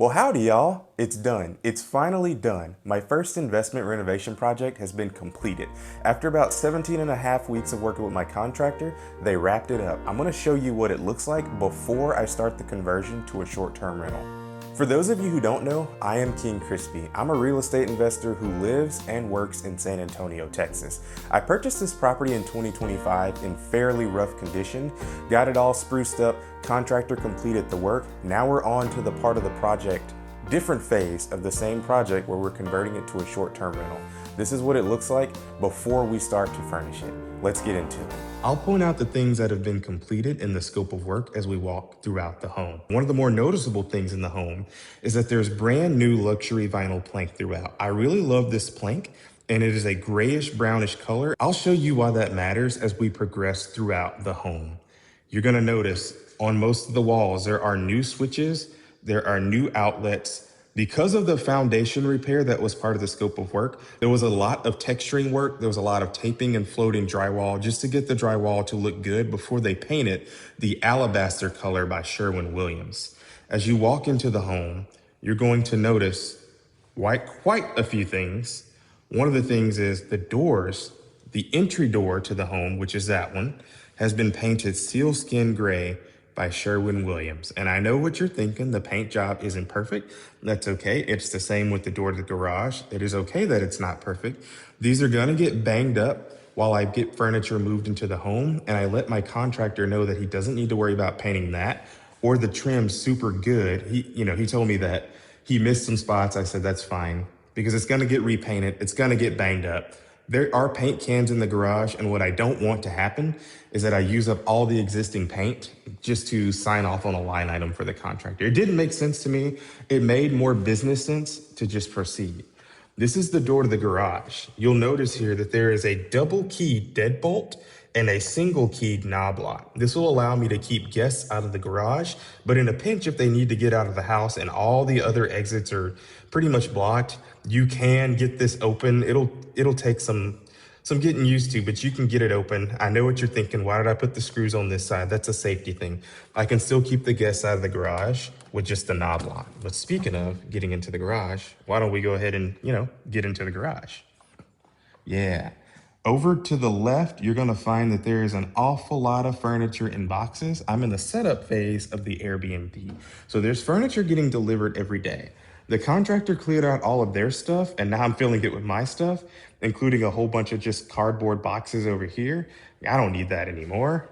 Well, howdy, y'all. It's done. It's finally done. My first investment renovation project has been completed. After about 17 and a half weeks of working with my contractor, they wrapped it up. I'm going to show you what it looks like before I start the conversion to a short-term rental. For those of you who don't know, I am King Crispy. I'm a real estate investor who lives and works in San Antonio, Texas. I purchased this property in 2025 in fairly rough condition, got it all spruced up, contractor completed the work. Now we're on to the part of the project, different phase of the same project where we're converting it to a short-term rental. This is what it looks like before we start to furnish it. Let's get into it. I'll point out the things that have been completed in the scope of work as we walk throughout the home. One of the more noticeable things in the home is that there's brand new luxury vinyl plank throughout. I really love this plank, and it is a grayish brownish color. I'll show you why that matters as we progress throughout the home. You're gonna notice on most of the walls, there are new switches, there are new outlets. Because of the foundation repair that was part of the scope of work, there was a lot of texturing work. There was a lot of taping and floating drywall just to get the drywall to look good before they paint it the alabaster color by Sherwin-Williams. As you walk into the home, you're going to notice quite a few things. One of the things is the doors, the entry door to the home, which is that one, has been painted sealskin gray by Sherwin-Williams. And I know what you're thinking, the paint job isn't perfect. That's okay. It's the same with the door to the garage. It is okay that it's not perfect. These are gonna get banged up while I get furniture moved into the home. And I let my contractor know that he doesn't need to worry about painting that or the trim super good. He told me that he missed some spots. I said, that's fine because it's gonna get repainted. It's gonna get banged up. There are paint cans in the garage, and what I don't want to happen is that I use up all the existing paint just to sign off on a line item for the contractor. It didn't make sense to me. It made more business sense to just proceed. This is the door to the garage. You'll notice here that there is a double key deadbolt and a single keyed knob lock. This will allow me to keep guests out of the garage, but in a pinch, if they need to get out of the house and all the other exits are pretty much blocked, you can get this open. It'll take some getting used to, but you can get it open. I know what you're thinking. Why did I put the screws on this side? That's a safety thing. I can still keep the guests out of the garage with just the knob lock. But speaking of getting into the garage, why don't we go ahead and, get into the garage? Yeah. Over to the left, you're gonna find that there is an awful lot of furniture in boxes. I'm in the setup phase of the Airbnb. So there's furniture getting delivered every day. The contractor cleared out all of their stuff, and now I'm filling it with my stuff, including a whole bunch of just cardboard boxes over here. I don't need that anymore.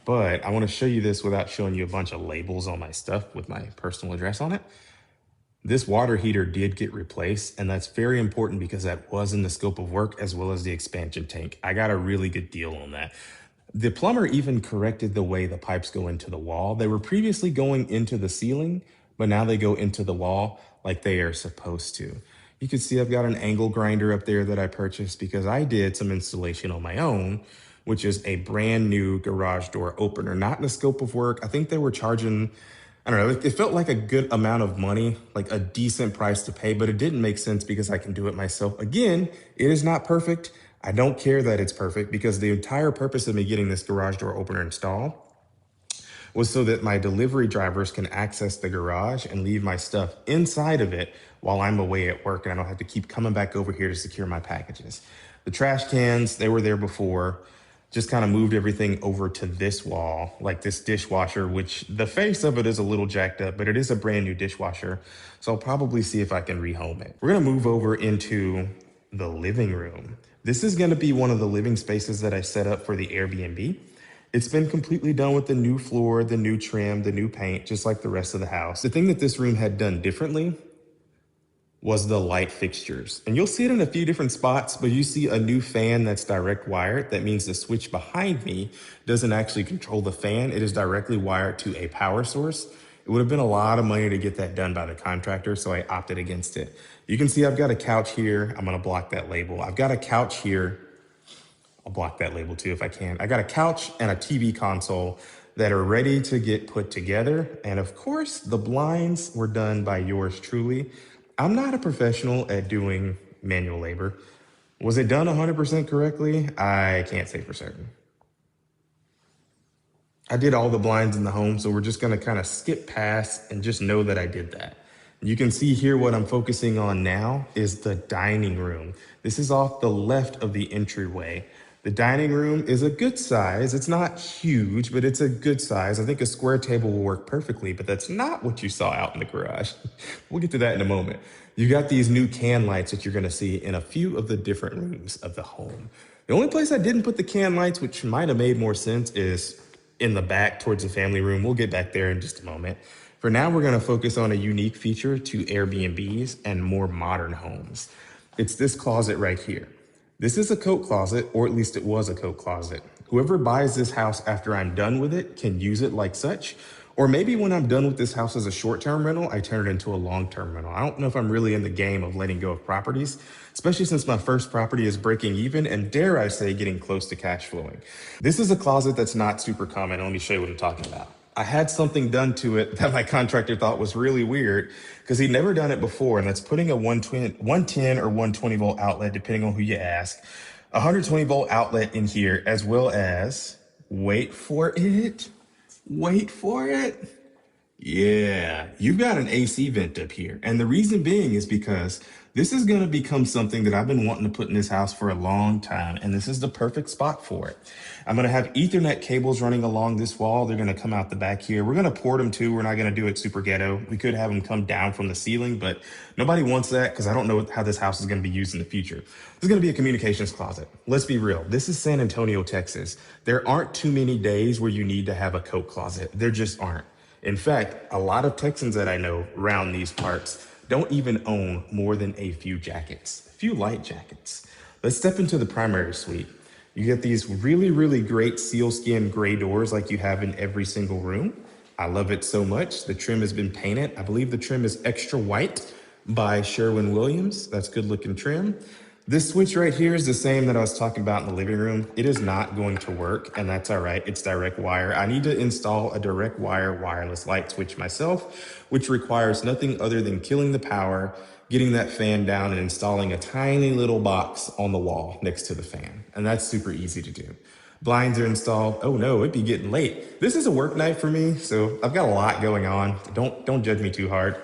But I wanna show you this without showing you a bunch of labels on my stuff with my personal address on it. This water heater did get replaced, and that's very important because that was in the scope of work as well as the expansion tank. I got a really good deal on that. The plumber even corrected the way the pipes go into the wall. They were previously going into the ceiling, but now they go into the wall like they are supposed to. You can see I've got an angle grinder up there that I purchased because I did some installation on my own, which is a brand new garage door opener, not in the scope of work. I think they were charging, I don't know, it felt like a good amount of money, like a decent price to pay, but it didn't make sense because I can do it myself. Again, it is not perfect. I don't care that it's perfect because the entire purpose of me getting this garage door opener installed was so that my delivery drivers can access the garage and leave my stuff inside of it while I'm away at work and I don't have to keep coming back over here to secure my packages. The trash cans, they were there before. Just kind of moved everything over to this wall, like this dishwasher, which the face of it is a little jacked up, but it is a brand new dishwasher. So I'll probably see if I can rehome it. We're gonna move over into the living room. This is gonna be one of the living spaces that I set up for the Airbnb. It's been completely done with the new floor, the new trim, the new paint, just like the rest of the house. The thing that this room had done differently was the light fixtures. And you'll see it in a few different spots, but you see a new fan that's direct wired. That means the switch behind me doesn't actually control the fan. It is directly wired to a power source. It would have been a lot of money to get that done by the contractor, so I opted against it. You can see I've got a couch here. I'm gonna block that label. I've got a couch here. I'll block that label too if I can. I got a couch and a TV console that are ready to get put together. And of course, the blinds were done by yours truly. I'm not a professional at doing manual labor. Was it done 100% correctly? I can't say for certain. I did all the blinds in the home, so we're just gonna kind of skip past and just know that I did that. You can see here what I'm focusing on now is the dining room. This is off the left of the entryway. The dining room is a good size. It's not huge, but it's a good size. I think a square table will work perfectly, but that's not what you saw out in the garage. We'll get to that in a moment. You got these new can lights that you're gonna see in a few of the different rooms of the home. The only place I didn't put the can lights, which might have made more sense, is in the back towards the family room. We'll get back there in just a moment. For now, we're gonna focus on a unique feature to Airbnbs and more modern homes. It's this closet right here. This is a coat closet, or at least it was a coat closet. Whoever buys this house after I'm done with it can use it like such. Or maybe when I'm done with this house as a short-term rental, I turn it into a long-term rental. I don't know if I'm really in the game of letting go of properties, especially since my first property is breaking even and, dare I say, getting close to cash flowing. This is a closet that's not super common. Let me show you what I'm talking about. I had something done to it that my contractor thought was really weird because he'd never done it before, and that's putting a 110 or 120 volt outlet, depending on who you ask, a 120 volt outlet in here, as well as, wait for it, wait for it. Yeah, you've got an AC vent up here. And the reason being is because this is going to become something that I've been wanting to put in this house for a long time. And this is the perfect spot for it. I'm going to have Ethernet cables running along this wall. They're going to come out the back here. We're going to port them too. We're not going to do it super ghetto. We could have them come down from the ceiling, but nobody wants that because I don't know how this house is going to be used in the future. This is going to be a communications closet. Let's be real. This is San Antonio, Texas. There aren't too many days where you need to have a coat closet. There just aren't. In fact, a lot of Texans that I know around these parts don't even own more than a few jackets, a few light jackets. Let's step into the primary suite. You get these really, really great sealskin gray doors like you have in every single room. I love it so much. The trim has been painted. I believe the trim is extra white by Sherwin-Williams. That's good looking trim. This switch right here is the same that I was talking about in the living room. It is not going to work, and that's all right. It's direct wire. I need to install a direct wire wireless light switch myself, which requires nothing other than killing the power, getting that fan down, and installing a tiny little box on the wall next to the fan. And that's super easy to do. Blinds are installed. Oh no, it'd be getting late. This is a work night for me, so I've got a lot going on. Don't judge me too hard.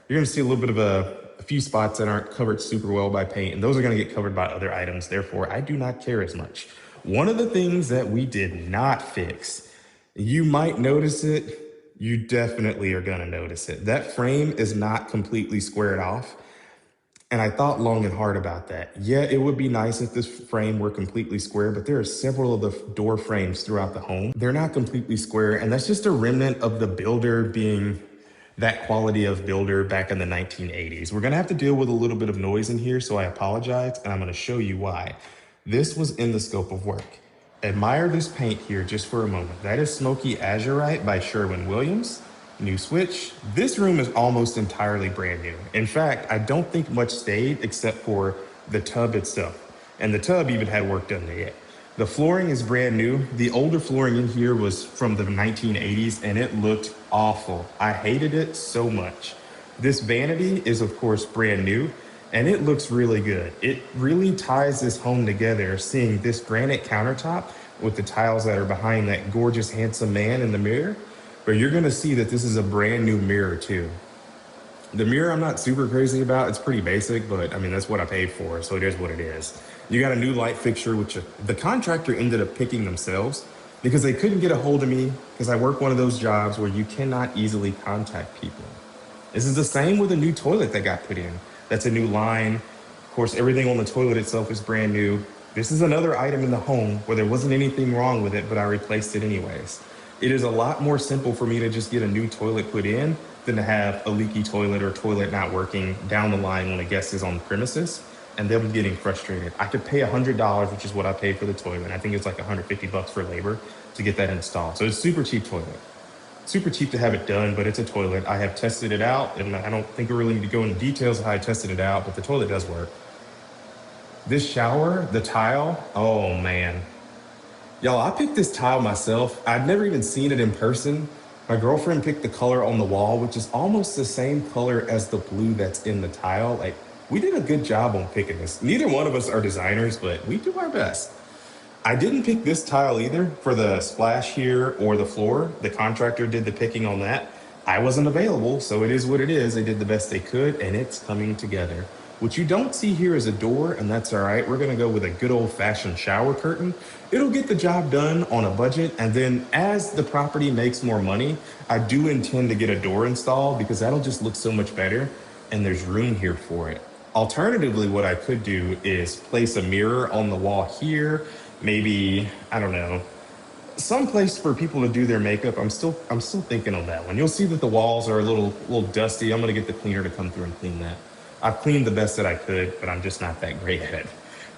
You're gonna see a little bit of a few spots that aren't covered super well by paint, and those are going to get covered by other items. Therefore, I do not care as much. One of the things that we did not fix, you might notice it, you definitely are going to notice it. That frame is not completely squared off. And I thought long and hard about that. Yeah, it would be nice if this frame were completely square, but there are several of the door frames throughout the home. They're not completely square, and that's just a remnant of the builder being that quality of builder back in the 1980s. We're gonna have to deal with a little bit of noise in here, so I apologize, and I'm gonna show you why. This was in the scope of work. Admire this paint here just for a moment. That is Smoky Azurite by Sherwin-Williams. New switch. This room is almost entirely brand new. In fact, I don't think much stayed except for the tub itself. And the tub even had work done to it. The flooring is brand new. The older flooring in here was from the 1980s and it looked awful. I hated it so much. This vanity is of course brand new and it looks really good. It really ties this home together, seeing this granite countertop with the tiles that are behind that gorgeous, handsome man in the mirror. But you're gonna see that this is a brand new mirror too. The mirror I'm not super crazy about. It's pretty basic, but I mean, that's what I paid for, so it is what it is. You got a new light fixture, which the contractor ended up picking themselves because they couldn't get a hold of me because I work one of those jobs where you cannot easily contact people. This is the same with a new toilet that got put in. That's a new line. Of course, everything on the toilet itself is brand new. This is another item in the home where there wasn't anything wrong with it, but I replaced it anyways. It is a lot more simple for me to just get a new toilet put in than to have a leaky toilet or toilet not working down the line when a guest is on the premises and they'll be getting frustrated. I could pay $100, which is what I paid for the toilet. I think it's like $150 for labor to get that installed. So it's super cheap toilet. Super cheap to have it done, but it's a toilet. I have tested it out, and I don't think we really need to go into details of how I tested it out, but the toilet does work. This shower, the tile, oh man. Y'all, I picked this tile myself. I'd never even seen it in person. My girlfriend picked the color on the wall, which is almost the same color as the blue that's in the tile. Like, we did a good job on picking this. Neither one of us are designers, but we do our best. I didn't pick this tile either for the splash here or the floor. The contractor did the picking on that. I wasn't available, so it is what it is. They did the best they could, and it's coming together. What you don't see here is a door, and that's all right. We're gonna go with a good old-fashioned shower curtain. It'll get the job done on a budget, and then as the property makes more money, I do intend to get a door installed because that'll just look so much better, and there's room here for it. Alternatively, what I could do is place a mirror on the wall here, maybe, I don't know, some place for people to do their makeup. I'm still thinking on that one. You'll see that the walls are a little dusty. I'm gonna get the cleaner to come through and clean that. I've cleaned the best that I could, but I'm just not that great at it.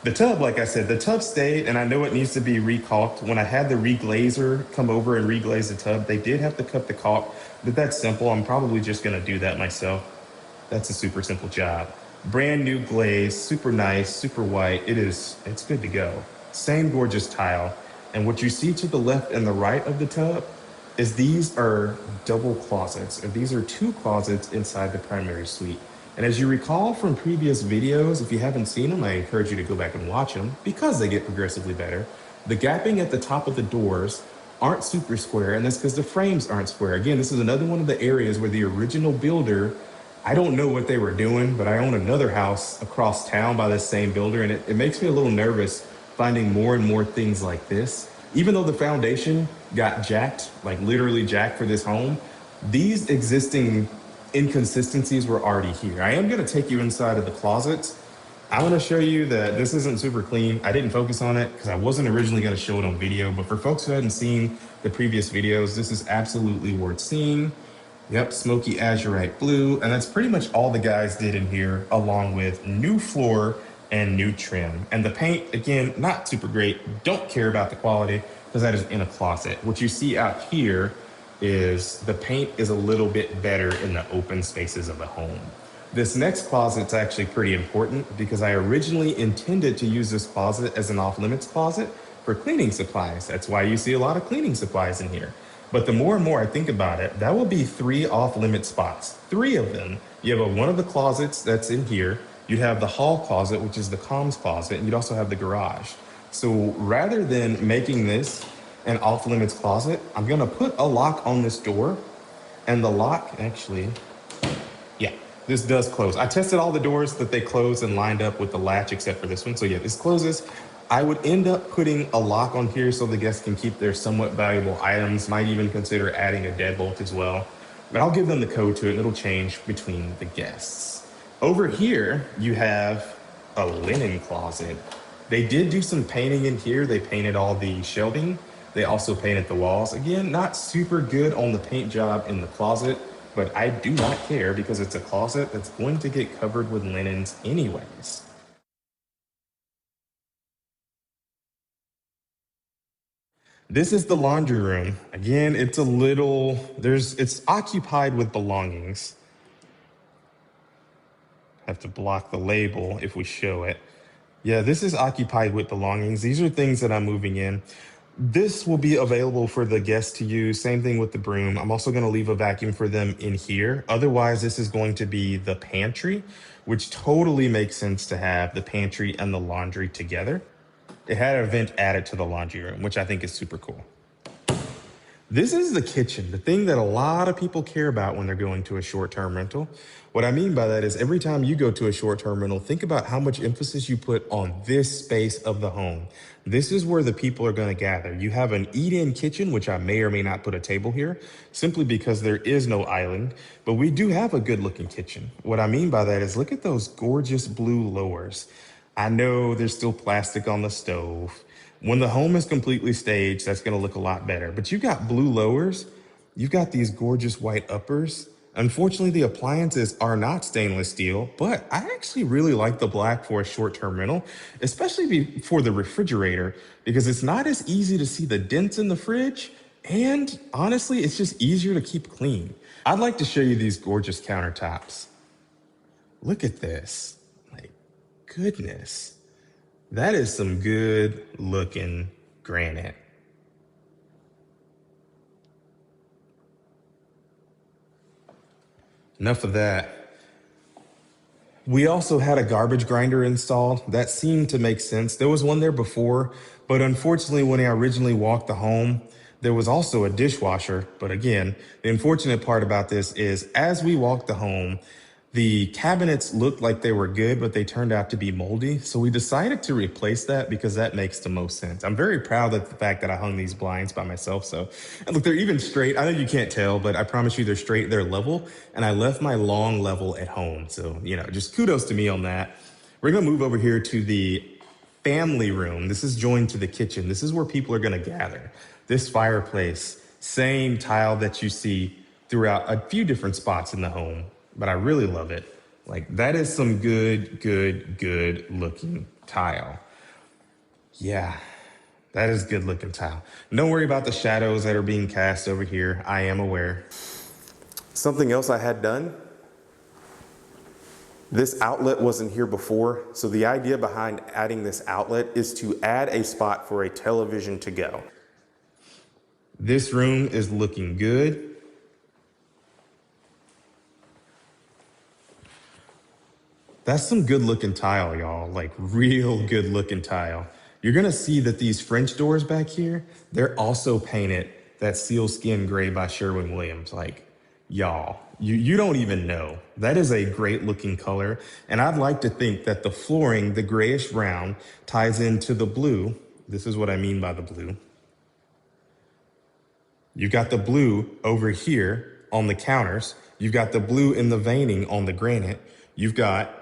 The tub, like I said, the tub stayed, and I know it needs to be recaulked. When I had the reglazer come over and reglaze the tub, they did have to cut the caulk, but that's simple. I'm probably just gonna do that myself. That's a super simple job. Brand new glaze, super nice, super white. It's good to go. Same gorgeous tile. And what you see to the left and the right of the tub is these are double closets, and these are two closets inside the primary suite. And as you recall from previous videos, if you haven't seen them, I encourage you to go back and watch them because they get progressively better. The gapping at the top of the doors aren't super square, and that's because the frames aren't square. Again, this is another one of the areas where the original builder, I don't know what they were doing, but I own another house across town by this same builder, and it makes me a little nervous finding more and more things like this. Even though the foundation got jacked, like literally jacked for this home, these existing inconsistencies were already here. I am gonna take you inside of the closets. I wanna show you that this isn't super clean. I didn't focus on it because I wasn't originally gonna show it on video, but for folks who hadn't seen the previous videos, this is absolutely worth seeing. Yep, smoky azurite blue, and that's pretty much all the guys did in here, along with new floor and new trim. And the paint, again, not super great. Don't care about the quality because that is in a closet. What you see out here is the paint is a little bit better in the open spaces of the home. This next closet's actually pretty important because I originally intended to use this closet as an off-limits closet for cleaning supplies. That's why you see a lot of cleaning supplies in here. But the more and more I think about it, that will be 3 off-limit spots. 3 of them. You have one of the closets that's in here. You'd have the hall closet, which is the comms closet, and you'd also have the garage. So rather than making this an off-limits closet, I'm gonna put a lock on this door, and the lock actually, yeah, this does close. I tested all the doors that they closed and lined up with the latch except for this one. So yeah, this closes. I would end up putting a lock on here so the guests can keep their somewhat valuable items. Might even consider adding a deadbolt as well. But I'll give them the code to it and it'll change between the guests. Over here, you have a linen closet. They did do some painting in here. They painted all the shelving. They also painted the walls. Again, not super good on the paint job in the closet, but I do not care because it's a closet that's going to get covered with linens anyways. This is the laundry room. Again, it's occupied with belongings. Have to block the label if we show it. Yeah, this is occupied with belongings. These are things that I'm moving in. This will be available for the guests to use. Same thing with the broom. I'm also going to leave a vacuum for them in here. Otherwise, this is going to be the pantry, which totally makes sense to have the pantry and the laundry together. It had a vent added to the laundry room, which I think is super cool. This is the kitchen, the thing that a lot of people care about when they're going to a short-term rental. What I mean by that is every time you go to a short-term rental, think about how much emphasis you put on this space of the home. This is where the people are going to gather. You have an eat-in kitchen, which I may or may not put a table here, simply because there is no island, but we do have a good-looking kitchen. What I mean by that is look at those gorgeous blue lowers. I know there's still plastic on the stove. When the home is completely staged, that's going to look a lot better. But you've got blue lowers, you've got these gorgeous white uppers. Unfortunately, the appliances are not stainless steel, but I actually really like the black for a short-term rental, especially for the refrigerator, because it's not as easy to see the dents in the fridge, and honestly, it's just easier to keep clean. I'd like to show you these gorgeous countertops. Look at this. Like, goodness. That is some good looking granite. Enough of that. We also had a garbage grinder installed. That seemed to make sense. There was one there before, but unfortunately, when I originally walked the home, there was also a dishwasher. But again, the unfortunate part about this is as we walked the home, the cabinets looked like they were good, but they turned out to be moldy. So we decided to replace that because that makes the most sense. I'm very proud of the fact that I hung these blinds by myself. So, and look, they're even straight. I know you can't tell, but I promise you they're straight, they're level. And I left my long level at home. So, just kudos to me on that. We're gonna move over here to the family room. This is joined to the kitchen. This is where people are gonna gather. This fireplace, same tile that you see throughout a few different spots in the home, but I really love it. Like, that is some good looking tile. Yeah, that is good looking tile. Don't worry about the shadows that are being cast over here. I am aware. Something else I had done, this outlet wasn't here before, so the idea behind adding this outlet is to add a spot for a television to go. This room is looking good. That's some good looking tile, y'all, like real good looking tile. You're gonna see that these French doors back here, they're also painted that sealskin gray by Sherwin-Williams. Like, y'all, you don't even know. That is a great looking color. And I'd like to think that the flooring, the grayish brown, ties into the blue. This is what I mean by the blue. You've got the blue over here on the counters. You've got the blue in the veining on the granite. You've got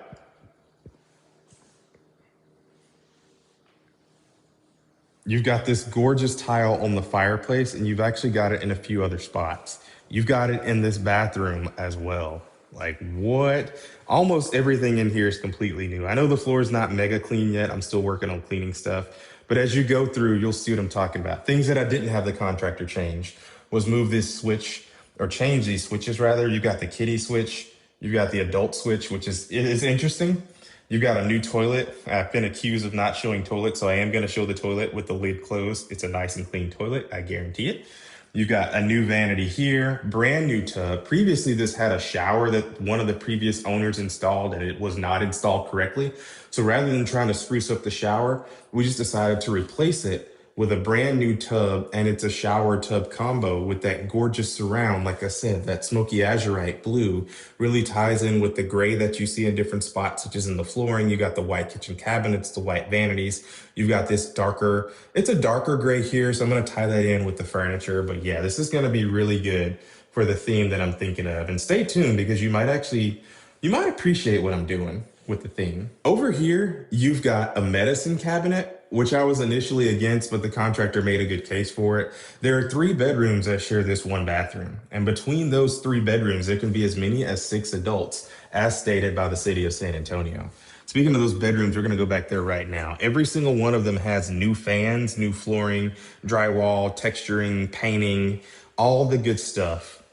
this gorgeous tile on the fireplace, and you've actually got it in a few other spots. You've got it in this bathroom as well. Like, what? Almost everything in here is completely new. I know the floor is not mega clean yet. I'm still working on cleaning stuff. But as you go through, you'll see what I'm talking about. Things that I didn't have the contractor change was move this switch, or change these switches rather. You've got the kiddie switch. You've got the adult switch, which is interesting. You've got a new toilet. I've been accused of not showing toilet, so I am going to show the toilet with the lid closed. It's a nice and clean toilet, I guarantee it. You've got a new vanity here, brand new tub. Previously, this had a shower that one of the previous owners installed, and it was not installed correctly. So rather than trying to spruce up the shower, we just decided to replace it with a brand new tub, and it's a shower tub combo with that gorgeous surround. Like I said, that smoky azurite blue really ties in with the gray that you see in different spots, such as in the flooring. You got the white kitchen cabinets, the white vanities. You've got this darker, it's a darker gray here, so I'm gonna tie that in with the furniture. But yeah, this is gonna be really good for the theme that I'm thinking of. And stay tuned, because you might appreciate what I'm doing with the theme. Over here, you've got a medicine cabinet, which I was initially against, but the contractor made a good case for it. There are 3 bedrooms that share this one bathroom. And between those 3 bedrooms, there can be as many as 6 adults, as stated by the city of San Antonio. Speaking of those bedrooms, we're gonna go back there right now. Every single one of them has new fans, new flooring, drywall, texturing, painting, all the good stuff.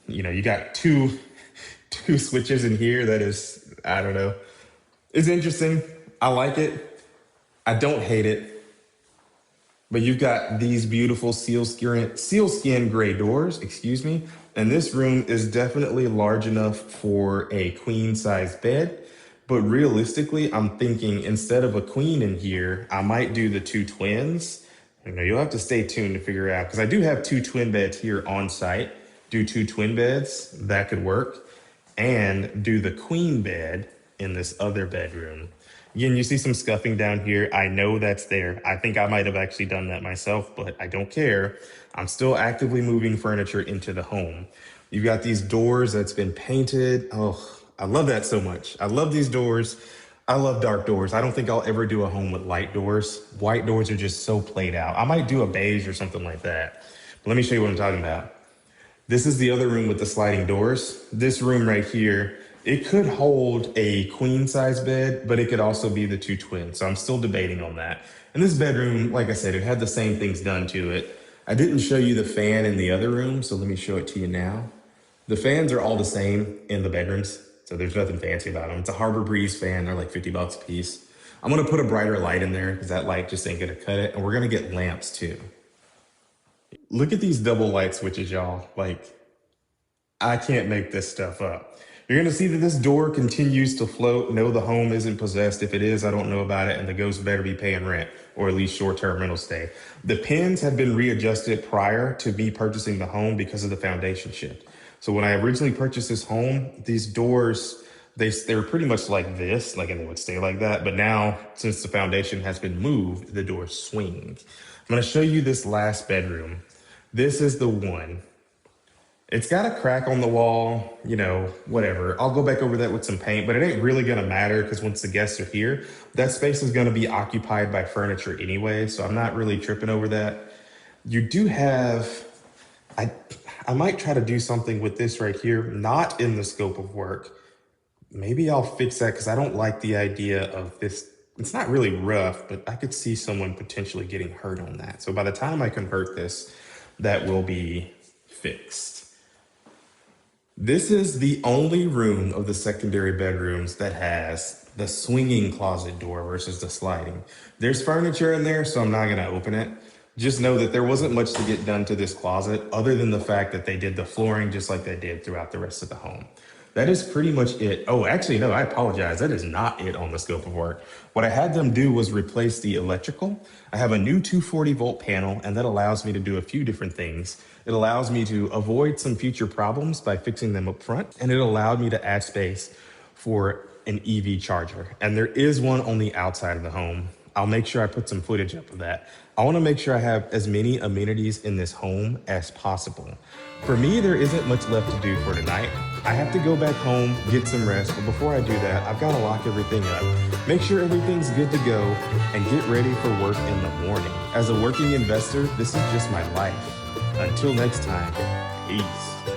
You got two switches in here that is, I don't know. It's interesting. I like it. I don't hate it. But you've got these beautiful sealskin gray doors, excuse me. And this room is definitely large enough for a queen size bed. But realistically, I'm thinking instead of a queen in here, I might do the 2 twins. You'll have to stay tuned to figure out, because I do have 2 twin beds here on site. Do 2 twin beds, that could work. And do the queen bed in this other bedroom. Again, you see some scuffing down here. I know that's there. I think I might have actually done that myself, but I don't care. I'm still actively moving furniture into the home. You've got these doors that's been painted. Oh, I love that so much. I love these doors. I love dark doors. I don't think I'll ever do a home with light doors. White doors are just so played out. I might do a beige or something like that. But let me show you what I'm talking about. This is the other room with the sliding doors. This room right here, it could hold a queen size bed, but it could also be the 2 twins. So I'm still debating on that. And this bedroom, like I said, it had the same things done to it. I didn't show you the fan in the other room, so let me show it to you now. The fans are all the same in the bedrooms, so there's nothing fancy about them. It's a Harbor Breeze fan. They're like 50 bucks a piece. I'm gonna put a brighter light in there because that light just ain't gonna cut it. And we're gonna get lamps too. Look at these double light switches, y'all. Like, I can't make this stuff up. You're gonna see that this door continues to float. No, the home isn't possessed. If it is, I don't know about it, and the ghost better be paying rent, or at least short-term rental stay. The pins have been readjusted prior to me purchasing the home because of the foundation shift. So when I originally purchased this home, these doors, they were pretty much like this, like, and they would stay like that. But now, since the foundation has been moved, the doors swing. I'm gonna show you this last bedroom. This is the one. It's got a crack on the wall, you know, whatever. I'll go back over that with some paint, but it ain't really gonna matter because once the guests are here, that space is gonna be occupied by furniture anyway, so I'm not really tripping over that. You do have, I might try to do something with this right here, not in the scope of work. Maybe I'll fix that because I don't like the idea of this. It's not really rough, but I could see someone potentially getting hurt on that. So by the time I convert this, that will be fixed. This is the only room of the secondary bedrooms that has the swinging closet door versus the sliding. There's furniture in there, so I'm not gonna open it. Just know that there wasn't much to get done to this closet other than the fact that they did the flooring just like they did throughout the rest of the home. That is pretty much it. Oh, actually, no, I apologize. That is not it on the scope of work. What I had them do was replace the electrical. I have a new 240 volt panel, and that allows me to do a few different things. It allows me to avoid some future problems by fixing them up front, and it allowed me to add space for an EV charger. And there is one on the outside of the home. I'll make sure I put some footage up of that. I want to make sure I have as many amenities in this home as possible. For me, there isn't much left to do for tonight. I have to go back home, get some rest, but before I do that, I've got to lock everything up, make sure everything's good to go, and get ready for work in the morning. As a working investor, this is just my life. Until next time, peace.